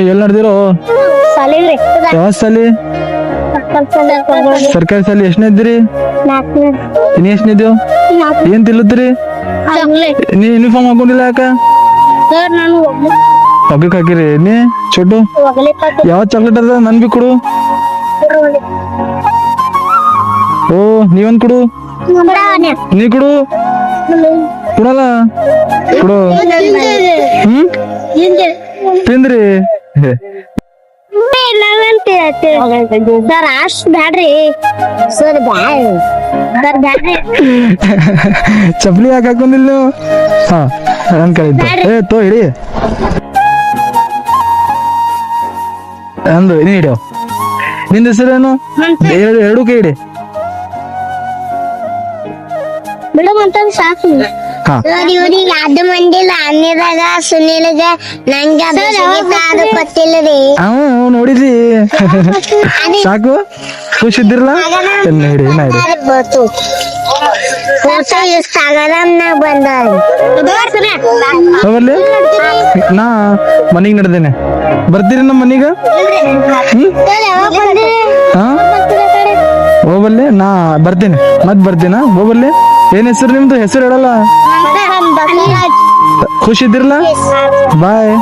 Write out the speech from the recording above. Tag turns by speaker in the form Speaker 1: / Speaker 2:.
Speaker 1: ಎಲ್ಲಿ ನಡೆದಿರೋ
Speaker 2: ಸಾಲಿಗ್ರಿ
Speaker 1: ಯಾವ ಸಾಲಿ ಸರ್ಕಾರಿ ಸಾಲಿ ಎಷ್ಟನೇ ಇದ್ದೀರಿ ಇನ್ನು ಎಷ್ಟನೇದ್ಯೋ ಏನ್ ತಿಲ್ಲತ್ರಿ ನೀ ಯೂನಿಫಾರ್ಮ್ ಹಾಕೊಂಡಿಲ್ಲ ಯಾಕ
Speaker 2: ಸರ್ ನಾನು
Speaker 1: ಒಗ್ಗಕ್ ಹಾಕಿರಿ ನೀ ಚೊಟ್ಟು ಯಾವ ಚಾಕ್ಲೇಟ್ ಅದ ನನ್ ಬಿ ಕೊಡು ಓ ನೀವೊಂದ್ ಕೊಡು ನೀ ಕೊಡು ಕೊಡಲ್ಲ ಕೊಡು ತಿಂದ್ರಿ
Speaker 2: ಸರ್ ಅಷ್ಟ್ ಬ್ಯಾಡ್ರಿ ಸರ್ ಸರ್ ಬ್ಯಾಡ್ರಿ
Speaker 1: ಚಪ್ಲಿ ಯಾಕೆ ಹಾಕೊಂಡಿಲ್ಲ ನೀವು ಹಾ ನನ್ ಕಡೆ ಏ ತೋ ಹಿಡಿ ಅಂದು ನೀ ಹಿಡಿಯೋ ನಿಂದ ಹೆಸರೇನು ಎರಡು ಕೈ ಹಿಡಿ
Speaker 2: ಮೇಡಮ್ ಅಂತ ಸಾಕು
Speaker 1: ಹಾ
Speaker 2: ಸರ್ ಇವ್ರಿಗೆ ಅದು ಮಂದಿಲ್ಲ ಅನ್ನದಾಗ ಸುನಿಲ್ಗ ನಂಗ ಅದು ಗೊತ್ತಿಲ್ಲರಿ
Speaker 1: ನೋಡಿದ್ರಿ ಸಾಕು ಖುಷಿದ್ದಿರಲ್ಲ ಎಲ್ಲ ಹಿಡಿ ನಾ ಹಿಡಿ ಹೋಗಲ್ಲಿ ನಾ ಮನಿಗ್ ನಡೆದೇನೆ ಬರ್ತೀರಿ ನಮ್ಮ ಮನೀಗ ಹಾ ಹೋಗಲ್ಲಿ ನಾ ಬರ್ತೀನಿ ಮತ್ ಬರ್ತೀನ ಹೋಗಲ್ಲಿ ಏನ್ ಹೆಸರು ನಿಮ್ದು ಹೆಸರು ಹೇಳಲ್ಲ ಖುಷಿದ್ದಿರಲ್ಲ ಬಾಯ್